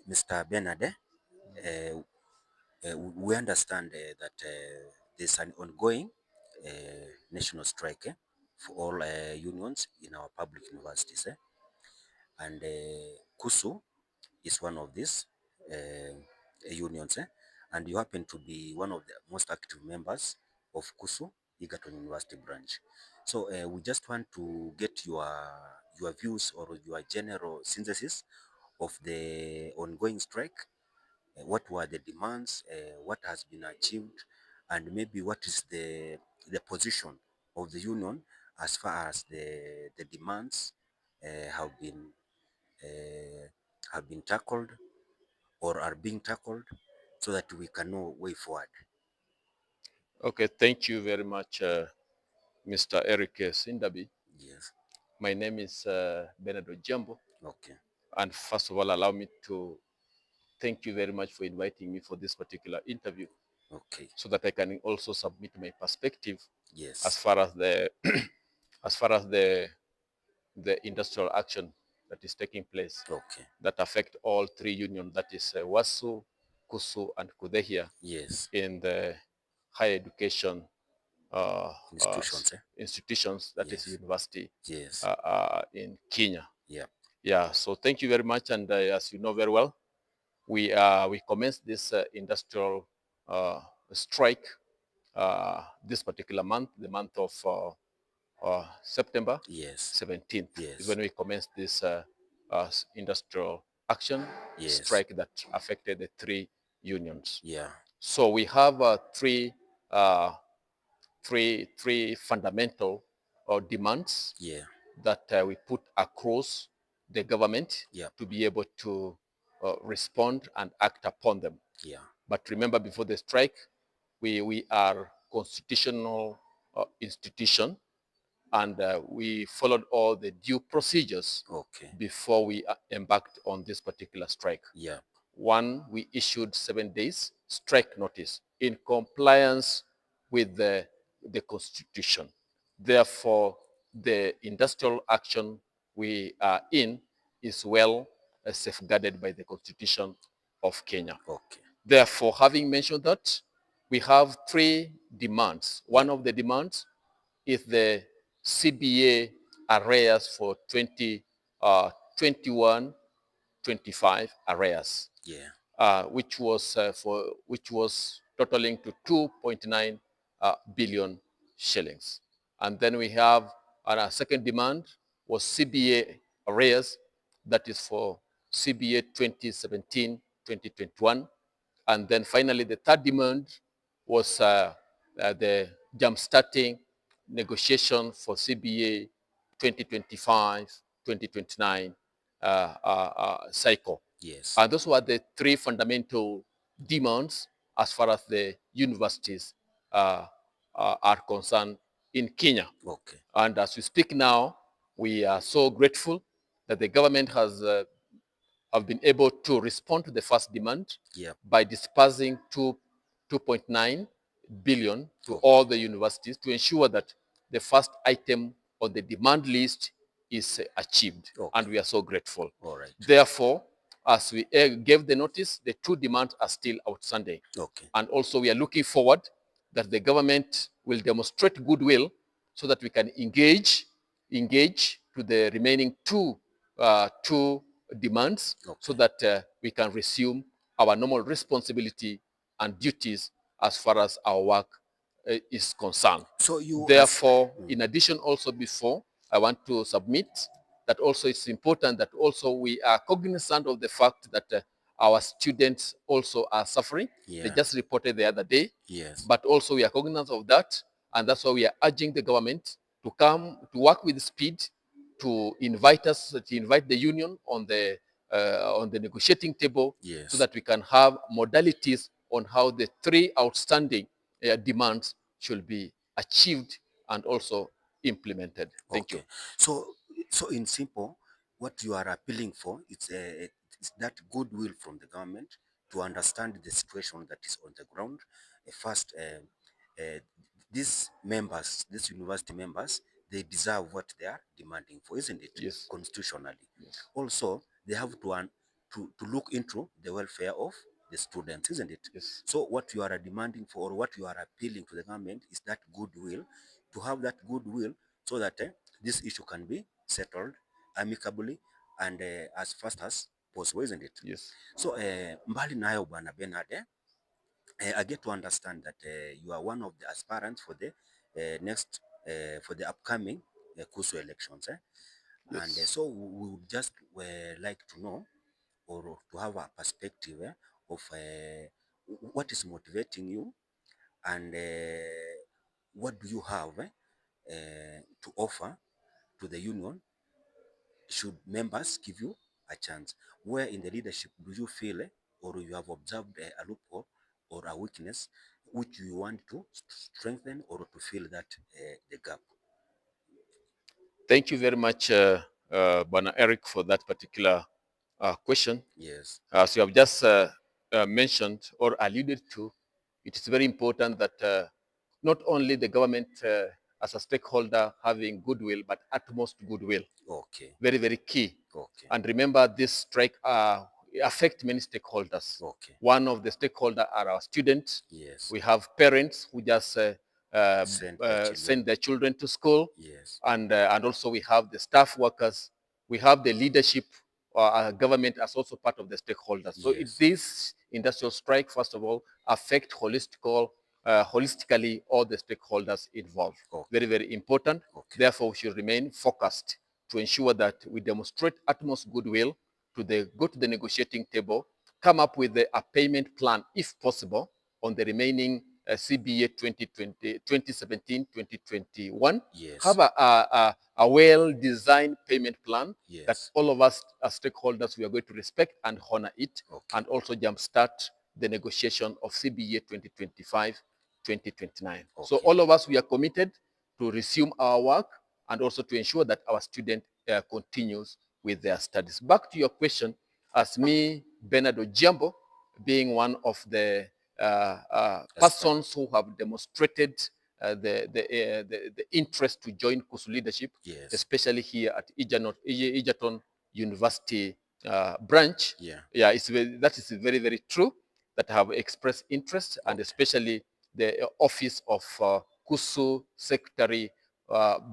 Mr. Benade, we understand that there's an ongoing national strike for all unions in our public universities. And KUSU is one of these unions. And you happen to be one of the most active members of KUSU, Egerton University branch. So we just want to get your views or your general synthesis of the ongoing strike. What were the demands, what has been achieved, and maybe what is the position of the union as far as the demands uh, have been uh, have been tackled or are being tackled, so that we can know way forward. Okay, thank you very much, Mr. Eric Sindabi. Yes. My name is Bernard Ojiambo. Okay. And first of all, allow me to thank you very much for inviting me for this particular interview Okay. so that I can also submit my perspective as Yes. far as the as far as the industrial action that is taking place Okay. that affect all three unions, that is WASU, KUSU, and KUDEHIA Yes. in the higher education Institutions. institutions, that is Yes. university Yes. in Kenya. Yeah. Yeah, so thank you very much. And as you know very well, we commenced this industrial strike this particular month, the month of September Yes. 17th is Yes. when we commenced this industrial action Yes. strike that affected the three unions. Yeah. So we have uh, three fundamental demands Yeah. that we put across the government Yeah. to be able to respond and act upon them. Yeah. But remember, before the strike, we are constitutional institution, and we followed all the due procedures Okay. before we embarked on this particular strike. Yeah. One, we issued 7 days strike notice in compliance with the Constitution. Therefore, the industrial action we are in is well safeguarded by the Constitution of Kenya. Okay. Therefore, having mentioned that, we have three demands. One of the demands is the CBA arrears for 2021-25 arrears, Yeah. which was totaling to 2.9 billion shillings. And then we have our second demand was CBA arrears, that is for CBA 2017-2021. And then finally, the third demand was the jump-starting negotiation for CBA 2025-2029 cycle. Yes. And those were the three fundamental demands as far as the universities are concerned in Kenya. Okay. And as we speak now, we are so grateful that the government has have been able to respond to the first demand by dispersing 2.9 billion to all the universities to ensure that the first item on the demand list is achieved. And we are so grateful. All right. Therefore, as we gave the notice, the two demands are still outstanding. Okay. And also we are looking forward that the government will demonstrate goodwill so that we can engage to the remaining two demands, so that we can resume our normal responsibility and duties as far as our work is concerned. So you therefore, in addition, also before I want to submit that also it's important that also we are cognizant of the fact that our students also are suffering. They just reported the other day. Yes. But also we are cognizant of that, and that's why we are urging the government to come to work with speed to invite the union on the negotiating table, so that we can have modalities on how the three outstanding demands should be achieved and also implemented. Thank you. So in simple, what you are appealing for is that goodwill from the government to understand the situation that is on the ground. First, these members, these university members, they deserve what they are demanding for, isn't it? Yes. Constitutionally. Yes. Also, they have to to look into the welfare of the students, isn't it? Yes. So what you are demanding for, or what you are appealing to the government, is that goodwill, to have that goodwill, so that this issue can be settled amicably and as fast as possible, isn't it? Yes. So mbali nayo bwana Bernard, I get to understand that you are one of the aspirants for the next for the upcoming KUSU elections, Yes. and so we would just like to know, or to have a perspective of what is motivating you, and what do you have to offer to the union should members give you a chance. Where in the leadership do you feel or you have observed a loophole or a weakness which you want to strengthen, or to fill that the gap? Thank you very much, Bwana Eric, for that particular question. Yes. As you have just mentioned or alluded to, it is very important that not only the government as a stakeholder having goodwill, but utmost goodwill. Okay. Very, very key. Okay. And remember, this strike affect many stakeholders. Okay. One of the stakeholders are our students. Yes. We have parents who just Send their children to school. Yes. And also we have the staff workers. We have the leadership. Government as also part of the stakeholders. So this industrial strike, first of all, affect holistically all the stakeholders involved. Okay. Very, very important. Okay. Therefore, we should remain focused to ensure that we demonstrate utmost goodwill to go to the negotiating table, come up with a payment plan, if possible, on the remaining CBA 2017-2021. Yes. Have a well-designed payment plan that Yes. all of us as stakeholders, we are going to respect and honor it, Okay. and also jumpstart the negotiation of CBA 2025-2029. So Okay. all of us, we are committed to resume our work and also to ensure that our student continues with their studies. Back to your question, as me, Bernard Ojiambo, being one of the persons who have demonstrated the interest to join KUSU leadership, Yes. especially here at Egerton University branch. Yeah. Yeah, that is very, very true, that have expressed interest, and especially the office of KUSU Secretary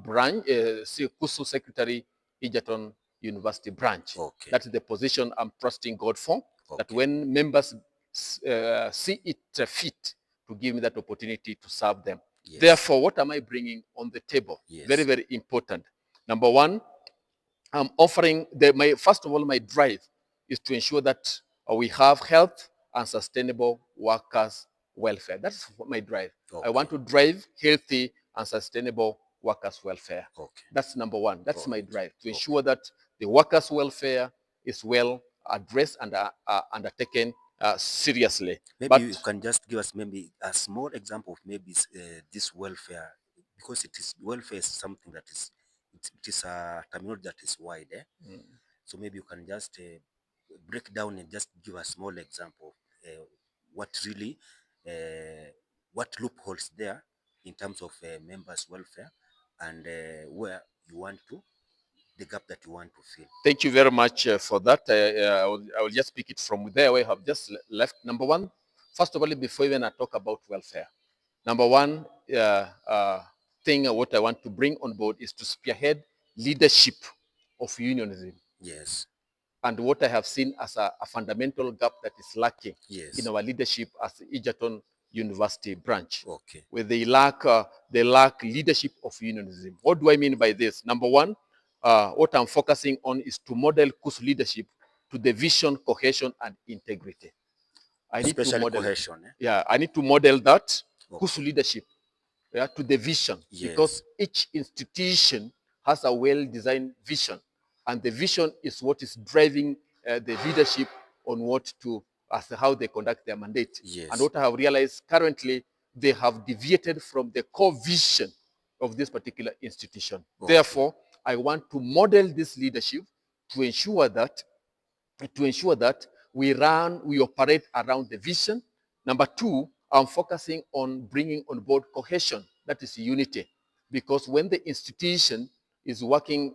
branch, KUSU Secretary Egerton University branch. Okay. That is the position I'm trusting God for, that when members see it fit to give me that opportunity to serve them. Yes. Therefore, what am I bringing on the table? Yes. Very, very important. Number one, I'm offering first of all, my drive is to ensure that we have health and sustainable workers' welfare. That's my drive. I want to drive healthy and sustainable workers' welfare. That's number one. That's my drive, to ensure that the workers' welfare is well addressed and undertaken seriously. Maybe you can just give us maybe a small example of maybe this welfare, because welfare is something that is, it is a terminology that is wide. So maybe you can just break down and just give a small example of what really, what loopholes there in terms of members' welfare, and where you want to, the gap that you want to fill. Thank you very much for that. I will just pick it from there where I have just left. Number one, first of all, before even I talk about welfare, number one thing what I want to bring on board is to spearhead leadership of unionism. Yes. And what I have seen as a fundamental gap that is lacking in our leadership as the Egerton University branch. Where they lack leadership of unionism. What do I mean by this? Number one, what I'm focusing on is to model KUSU leadership to the vision, cohesion, and integrity. I need to model cohesion. Yeah, I need to model that KUSU leadership to the vision, because each institution has a well-designed vision, and the vision is what is driving the leadership on what to, as how they conduct their mandate. And what I have realized currently, they have deviated from the core vision of this particular institution. Therefore, I want to model this leadership to ensure that we operate around the vision. Number two, I'm focusing on bringing on board cohesion, that is unity. Because when the institution is working,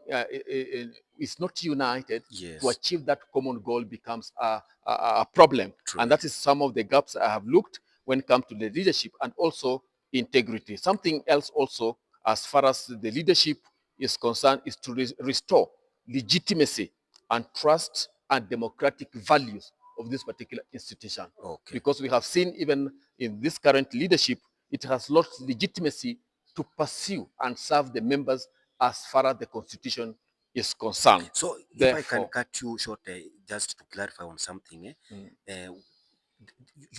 is not united Yes. to achieve that common goal becomes a problem. True. And that is some of the gaps I have looked when it comes to the leadership and also integrity. Something else also, as far as the leadership is concerned, is to restore legitimacy and trust and democratic values of this particular institution. Okay. Because we have seen even in this current leadership, it has lost legitimacy to pursue and serve the members as far as the constitution is concerned. So if I can Therefore, cut you short, just to clarify on something,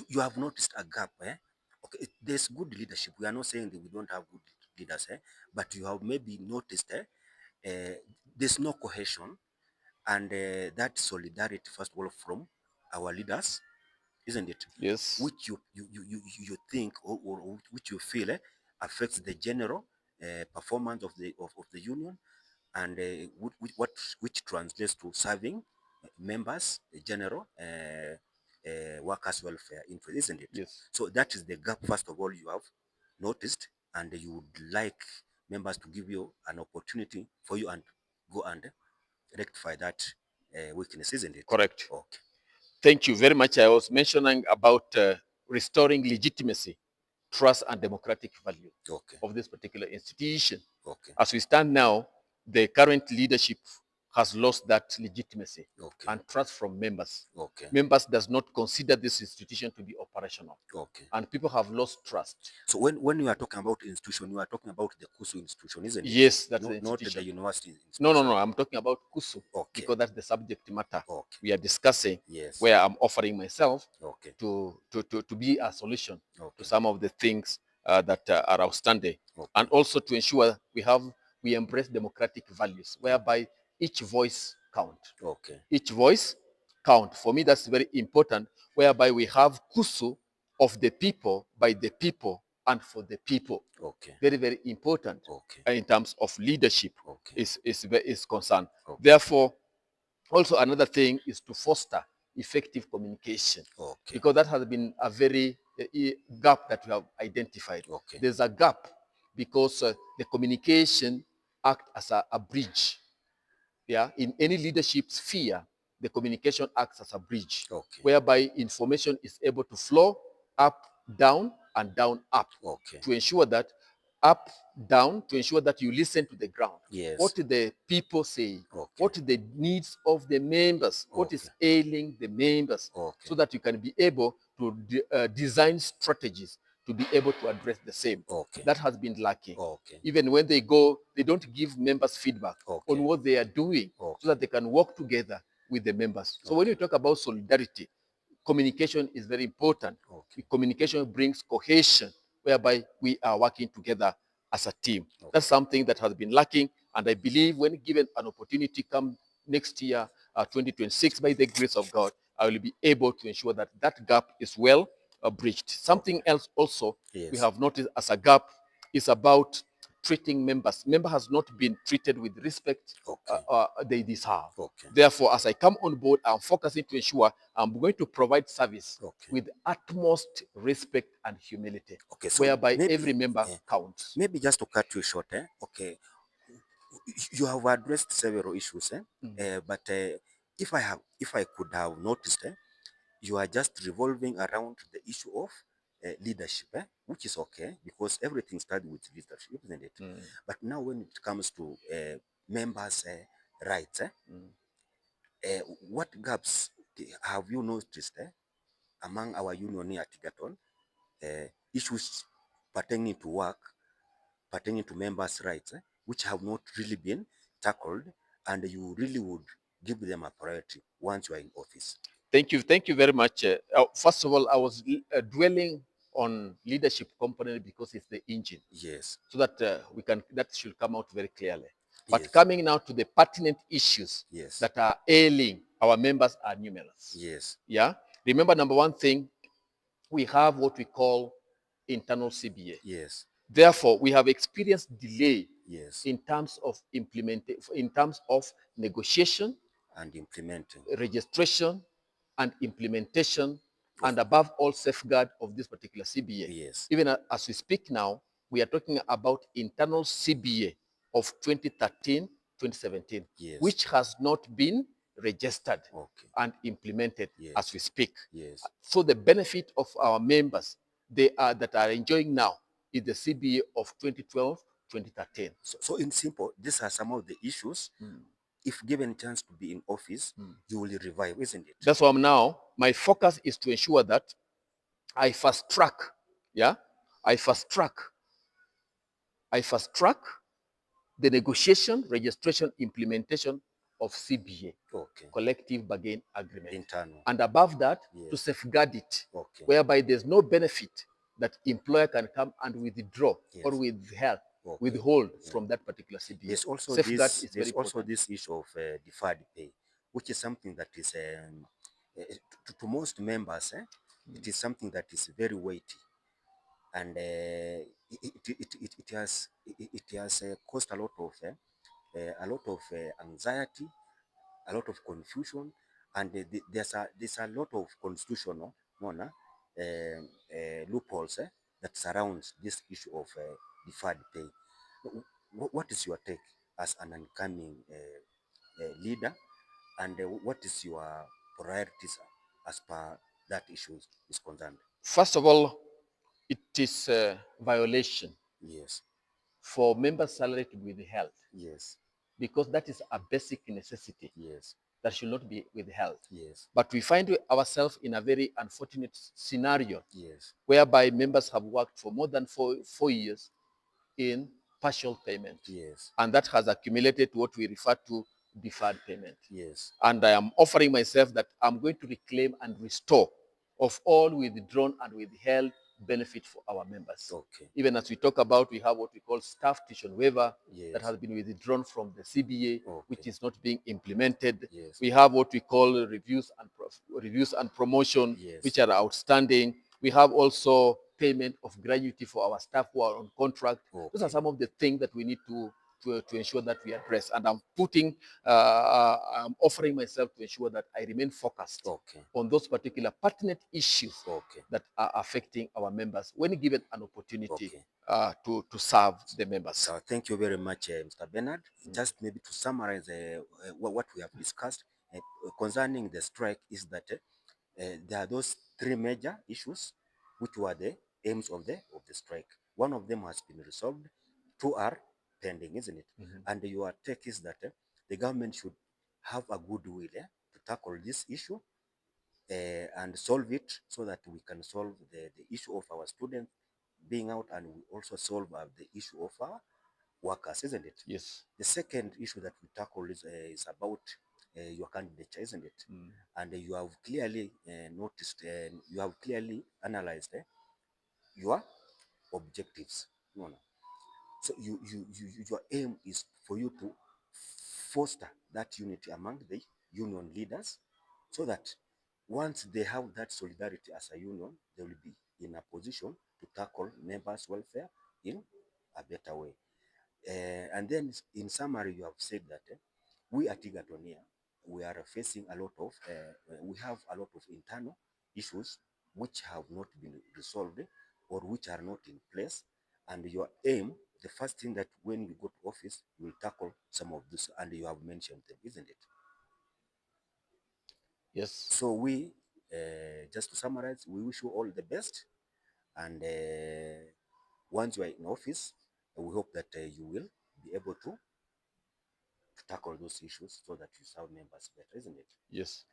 you have noticed a gap, Okay, there's good leadership. We are not saying that we don't have good leaders, but you have maybe noticed, there's no cohesion and that solidarity, first of all, from our leaders, isn't it? yes, Which you think or which you feel affects the general performance of the union, and which translates to serving members, the general workers' welfare interest, isn't it? yes, So that is the gap, first of all, you have noticed, and you would like members to give you an opportunity for you and go and rectify that weakness, isn't it? correct. Okay. Thank you very much. I was mentioning about restoring legitimacy, trust, and democratic value Okay. of this particular institution. Okay. As we stand now, the current leadership has lost that legitimacy Okay. and trust from members. Okay. Members does not consider this institution to be operational, Okay. and people have lost trust. So when you are talking about institution, you are talking about the KUSU institution, isn't it? Yes, that's the Not the institution. university No, institution. no, no. I'm talking about KUSU Okay. because that's the subject matter Okay. we are discussing, Yes. where I'm offering myself Okay. to be a solution Okay. to some of the things that are outstanding, Okay. and also to ensure we embrace democratic values, whereby each voice count. Okay. Each voice count. For me, that's very important, whereby we have KUSU of the people, by the people, and for the people. Okay. Very, very important. Okay. In terms of leadership, Okay. is concerned. Okay. Therefore, also another thing is to foster effective communication, Okay. because that has been a very gap that we have identified. Okay. There's a gap because the communication act as a bridge. Yeah, in any leadership sphere, the communication acts as a bridge, Okay. whereby information is able to flow up, down, and down, up, Okay. to ensure that up, down, to ensure that you listen to the ground. Yes. What do the people say? Okay. What are the needs of the members? What is ailing the members? Okay. So that you can be able to design strategies to be able to address the same. Okay. That has been lacking. Okay. Even when they go, they don't give members feedback Okay. on what they are doing, Okay. so that they can work together with the members. So when you talk about solidarity, communication is very important. Okay. Communication brings cohesion, whereby we are working together as a team. Okay. That's something that has been lacking, and I believe when given an opportunity come next year, 2026, by the grace of God, I will be able to ensure that that gap is well bridged. Something else also we have noticed as a gap is about treating members. Member has not been treated with respect they deserve. Okay. Therefore, as I come on board, I'm focusing to ensure I'm going to provide service with utmost respect and humility, so whereby maybe, every member counts. Maybe just to cut you short, okay, you have addressed several issues, but if I could have noticed, you are just revolving around the issue of leadership, which is okay because everything starts with leadership, isn't it? But now when it comes to members' rights, what gaps have you noticed among our union here at Egerton? Issues pertaining to work, pertaining to members' rights, which have not really been tackled, and you really would give them a priority once you are in office. Thank you. Thank you very much. First of all, I was dwelling on leadership component because it's the engine. Yes. So that that should come out very clearly. But coming now to the pertinent issues that are ailing our members are numerous. Yes. Yeah. Remember, number one thing, we have what we call internal CBA. Yes. Therefore, we have experienced delay in terms of in terms of negotiation and implementing, registration and implementation, and above all, safeguard of this particular CBA. Yes. Even as we speak now, we are talking about internal CBA of 2013-2017, Yes. which has not been registered Okay. and implemented Yes. as we speak. Yes. So the benefit of our members that are enjoying now is the CBA of 2012-2013. So in simple, these are some of the issues. If given chance to be in office, you will revive, isn't it? That's why now my focus is to ensure that I fast track, I fast track the negotiation, registration, implementation of CBA, Okay. collective bargain agreement. Internal. And above that, Yes. to safeguard it, Okay. whereby there's no benefit that employer can come and withdraw Yes. or withhold Okay. from that particular CBA. There's also Safeguard this. is There's very also important. this issue of deferred pay, which is something that is to most members. It is something that is very weighty, and it has caused a lot of anxiety, a lot of confusion, and there's a lot of constitutional loopholes that surrounds this issue of deferred pay. What is your take as an incoming leader, and what is your priorities as per that issue is concerned? First of all, it is a violation Yes. for members' salary to be withheld, Yes. because that is a basic necessity Yes. that should not be withheld. Yes. But we find ourselves in a very unfortunate scenario Yes. whereby members have worked for more than four years in partial payment. Yes. And that has accumulated to what we refer to deferred payment. Yes. And I am offering myself that I'm going to reclaim and restore of all withdrawn and withheld benefit for our members. Okay. Even as we talk about, we have what we call staff tuition waiver Yes. that has been withdrawn from the CBA, Okay. which is not being implemented. Yes. We have what we call reviews and promotion, Yes. which are outstanding. We have also payment of gratuity for our staff who are on contract. Okay. Those are some of the things that we need to ensure that we address. And I'm offering myself to ensure that I remain focused Okay. on those particular pertinent issues Okay. that are affecting our members when given an opportunity Okay. to serve the members. So thank you very much, Mr. Bernard. Just maybe to summarize what we have discussed concerning the strike is that there are those three major issues which were the aims of the strike. One of them has been resolved. Two are pending, isn't it? And your take is that the government should have a goodwill to tackle this issue and solve it so that we can solve the issue of our students being out, and we also solve the issue of our workers, isn't it? Yes. The second issue that we tackle is about your candidature, isn't it? And you have clearly noticed, you have clearly analyzed your objectives. No. So your aim is for you to foster that unity among the union leaders, so that once they have that solidarity as a union, they will be in a position to tackle members' welfare in a better way. And then in summary, you have said that we at Egerton here, we are facing a lot of, we have a lot of internal issues which have not been resolved or which are not in place. And your aim, the first thing that when you go to office, you will tackle some of this, and you have mentioned them, isn't it? Yes. So we, just to summarize, we wish you all the best. And once you are in office, we hope that you will be able to tackle those issues so that you serve members better, isn't it? Yes.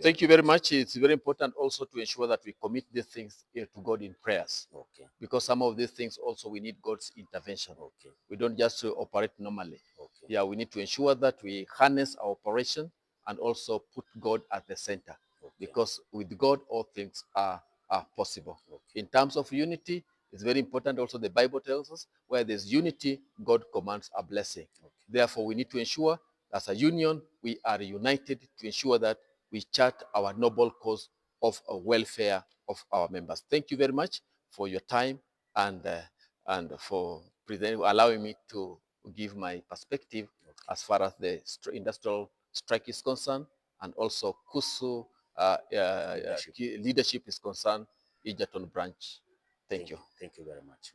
Thank you very much. It's very important also to ensure that we commit these things to God in prayers. Okay. Because some of these things also we need God's intervention. Okay. We don't just operate normally. Okay. Yeah, we need to ensure that we harness our operation and also put God at the center. Okay. Because with God, all things are possible. Okay. In terms of unity, it's very important also. The Bible tells us where there's unity, God commands a blessing. Okay. Therefore, we need to ensure as a union, we are united to ensure that we chart our noble cause of welfare of our members. Thank you very much for your time and for allowing me to give my perspective as far as the industrial strike is concerned, and also KUSU leadership is concerned, Egerton branch. Thank you. Thank you very much.